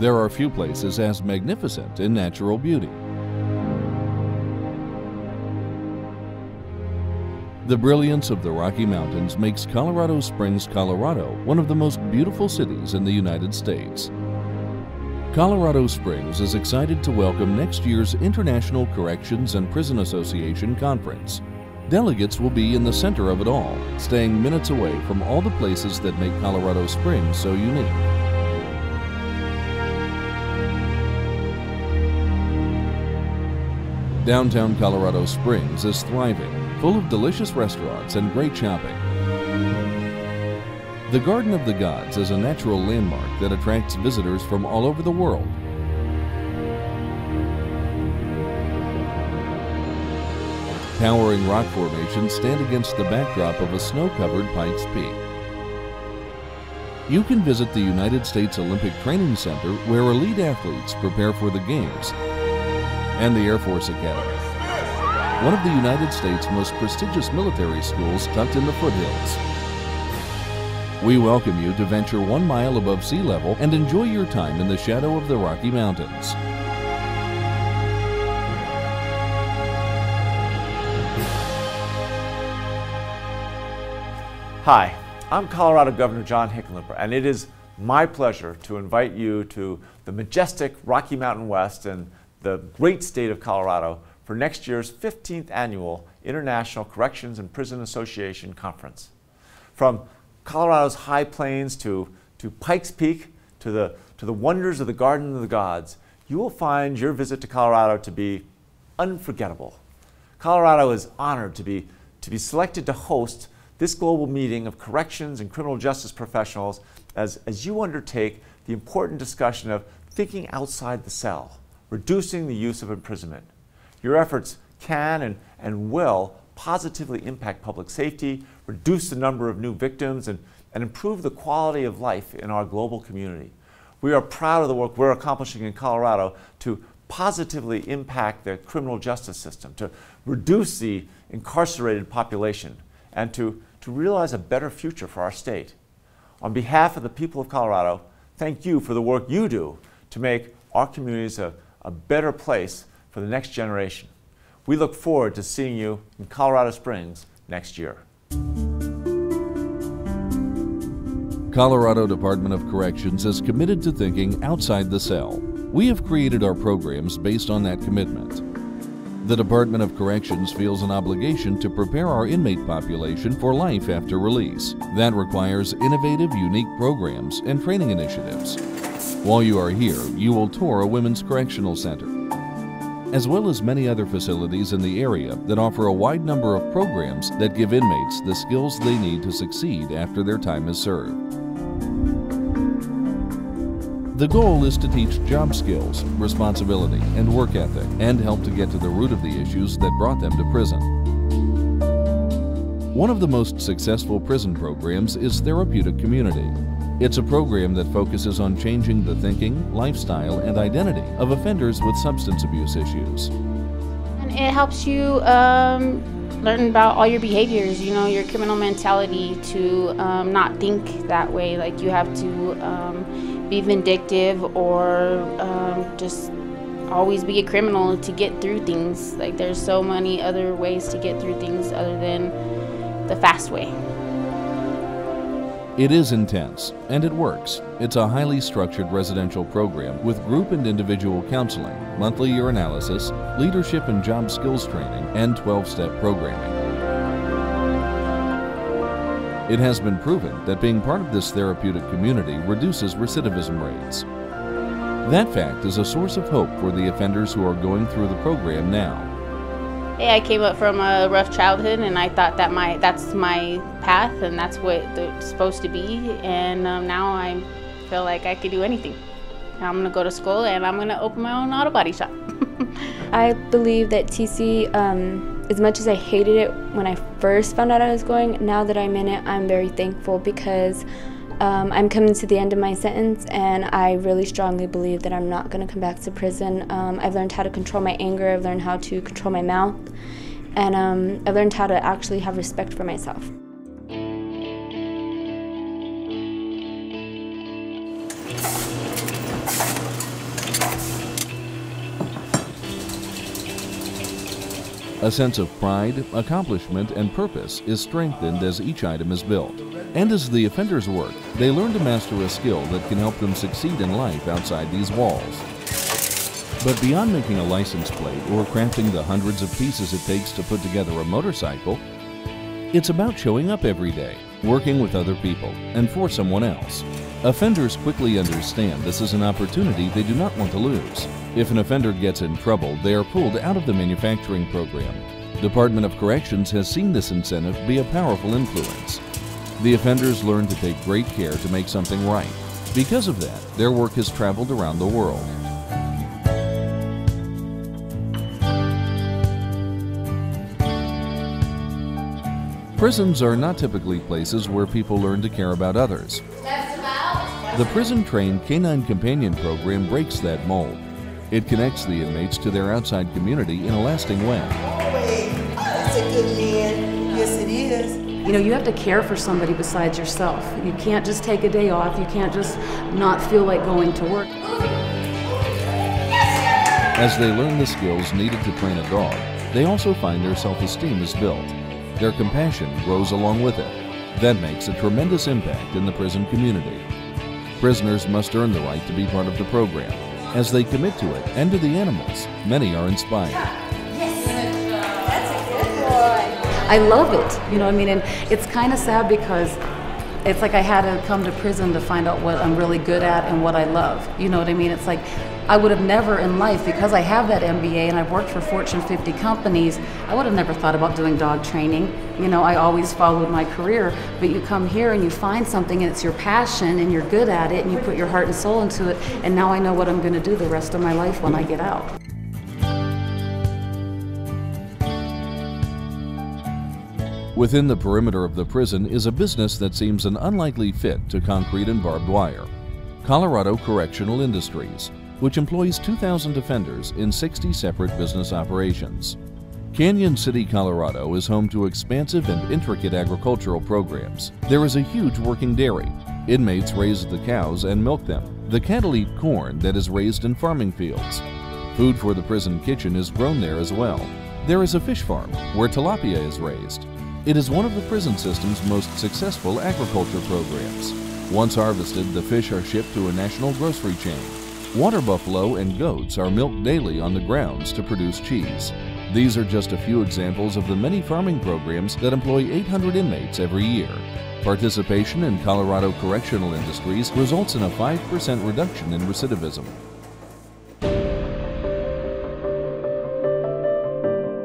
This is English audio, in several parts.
There are few places as magnificent in natural beauty. The brilliance of the Rocky Mountains makes Colorado Springs, Colorado, one of the most beautiful cities in the United States. Colorado Springs is excited to welcome next year's International Corrections and Prison Association Conference. Delegates will be in the center of it all, staying minutes away from all the places that make Colorado Springs so unique. Downtown Colorado Springs is thriving, full of delicious restaurants and great shopping. The Garden of the Gods is a natural landmark that attracts visitors from all over the world. Towering rock formations stand against the backdrop of a snow-covered Pikes Peak. You can visit the United States Olympic Training Center, where elite athletes prepare for the Games, and the Air Force Academy, one of the United States' most prestigious military schools tucked in the foothills. We welcome you to venture 1 mile above sea level and enjoy your time in the shadow of the Rocky Mountains. Hi, I'm Colorado Governor John Hickenlooper, and it is my pleasure to invite you to the majestic Rocky Mountain West and the great state of Colorado for next year's 15th Annual International Corrections and Prison Association Conference. From Colorado's high plains to Pikes Peak to the wonders of the Garden of the Gods, you will find your visit to Colorado to be unforgettable. Colorado is honored to be selected to host this global meeting of corrections and criminal justice professionals as you undertake the important discussion of thinking outside the cell, reducing the use of imprisonment. Your efforts can and will positively impact public safety, reduce the number of new victims, and improve the quality of life in our global community. We are proud of the work we're accomplishing in Colorado to positively impact the criminal justice system, to reduce the incarcerated population, and to realize a better future for our state. On behalf of the people of Colorado, thank you for the work you do to make our communities a better place for the next generation. We look forward to seeing you in Colorado Springs next year. Colorado Department of Corrections is committed to thinking outside the cell. We have created our programs based on that commitment. The Department of Corrections feels an obligation to prepare our inmate population for life after release. That requires innovative, unique programs and training initiatives. While you are here, you will tour a women's correctional center, as well as many other facilities in the area that offer a wide number of programs that give inmates the skills they need to succeed after their time is served. The goal is to teach job skills, responsibility, and work ethic, and help to get to the root of the issues that brought them to prison. One of the most successful prison programs is Therapeutic Community. It's a program that focuses on changing the thinking, lifestyle, and identity of offenders with substance abuse issues. And it helps you learn about all your behaviors, you know, your criminal mentality, to not think that way, like you have to be vindictive or just always be a criminal to get through things. Like, there's so many other ways to get through things other than the fast way. It is intense, and it works. It's a highly structured residential program with group and individual counseling, monthly urinalysis, leadership and job skills training, and 12-step programming. It has been proven that being part of this therapeutic community reduces recidivism rates. That fact is a source of hope for the offenders who are going through the program now. Hey, I came up from a rough childhood, and I thought that that's my path, and that's what it's supposed to be. And now I feel like I could do anything. I'm going to go to school, and I'm going to open my own auto body shop. I believe that TC, as much as I hated it when I first found out I was going, now that I'm in it, I'm very thankful because I'm coming to the end of my sentence, and I really strongly believe that I'm not going to come back to prison. I've learned how to control my anger, I've learned how to control my mouth, and I've learned how to actually have respect for myself. A sense of pride, accomplishment, and purpose is strengthened as each item is built. And as the offenders work, they learn to master a skill that can help them succeed in life outside these walls. But beyond making a license plate or crafting the hundreds of pieces it takes to put together a motorcycle, it's about showing up every day, working with other people, and for someone else. Offenders quickly understand this is an opportunity they do not want to lose. If an offender gets in trouble, they are pulled out of the manufacturing program. Department of Corrections has seen this incentive be a powerful influence. The offenders learn to take great care to make something right. Because of that, their work has traveled around the world. Prisons are not typically places where people learn to care about others. The prison-trained Canine Companion program breaks that mold. It connects the inmates to their outside community in a lasting way. That's a good man. Yes, it is. You know, you have to care for somebody besides yourself. You can't just take a day off. You can't just not feel like going to work. As they learn the skills needed to train a dog, they also find their self-esteem is built. Their compassion grows along with it. That makes a tremendous impact in the prison community. Prisoners must earn the right to be part of the program. As they commit to it and to the animals, many are inspired. Yes. That's a good boy. I love it, you know what I mean? And it's kind of sad because it's like I had to come to prison to find out what I'm really good at and what I love. You know what I mean? It's like I would have never in life, because I have that MBA and I've worked for Fortune 50 companies, I would have never thought about doing dog training. You know, I always followed my career, but you come here and you find something and it's your passion and you're good at it and you put your heart and soul into it, and now I know what I'm going to do the rest of my life when I get out. Within the perimeter of the prison is a business that seems an unlikely fit to concrete and barbed wire. Colorado Correctional Industries, which employs 2,000 offenders in 60 separate business operations. Canyon City, Colorado is home to expansive and intricate agricultural programs. There is a huge working dairy. Inmates raise the cows and milk them. The cattle eat corn that is raised in farming fields. Food for the prison kitchen is grown there as well. There is a fish farm where tilapia is raised. It is one of the prison system's most successful agriculture programs. Once harvested, the fish are shipped to a national grocery chain. Water buffalo and goats are milked daily on the grounds to produce cheese. These are just a few examples of the many farming programs that employ 800 inmates every year. Participation in Colorado Correctional Industries results in a 5% reduction in recidivism.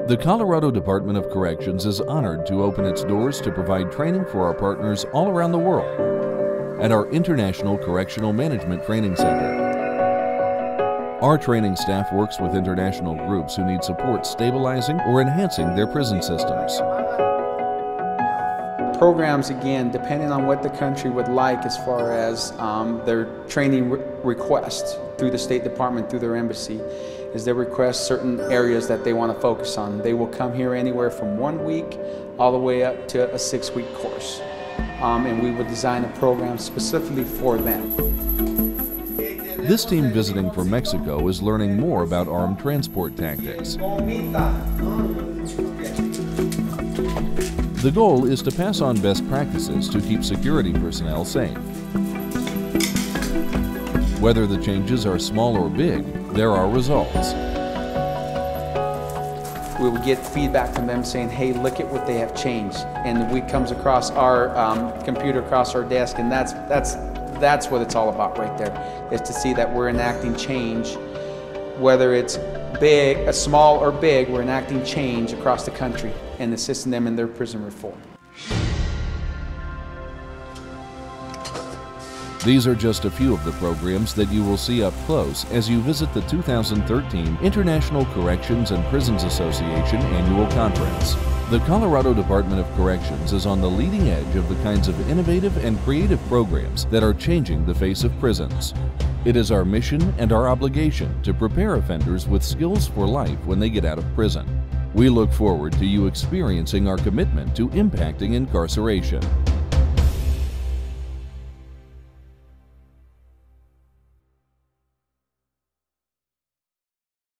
The Colorado Department of Corrections is honored to open its doors to provide training for our partners all around the world at our International Correctional Management Training Center. Our training staff works with international groups who need support stabilizing or enhancing their prison systems. Programs, again, depending on what the country would like as far as their training requests through the State Department, through their embassy, is they request certain areas that they want to focus on. They will come here anywhere from 1 week all the way up to a 6-week course. And we will design a program specifically for them. This team visiting from Mexico is learning more about armed transport tactics. The goal is to pass on best practices to keep security personnel safe. Whether the changes are small or big, there are results. We will get feedback from them saying, hey, look at what they have changed. And it comes across our computer, across our desk, and that's what it's all about right there, is to see that we're enacting change. Whether it's big, small or big, we're enacting change across the country and assisting them in their prison reform. These are just a few of the programs that you will see up close as you visit the 2013 International Corrections and Prisons Association Annual Conference. The Colorado Department of Corrections is on the leading edge of the kinds of innovative and creative programs that are changing the face of prisons. It is our mission and our obligation to prepare offenders with skills for life when they get out of prison. We look forward to you experiencing our commitment to impacting incarceration.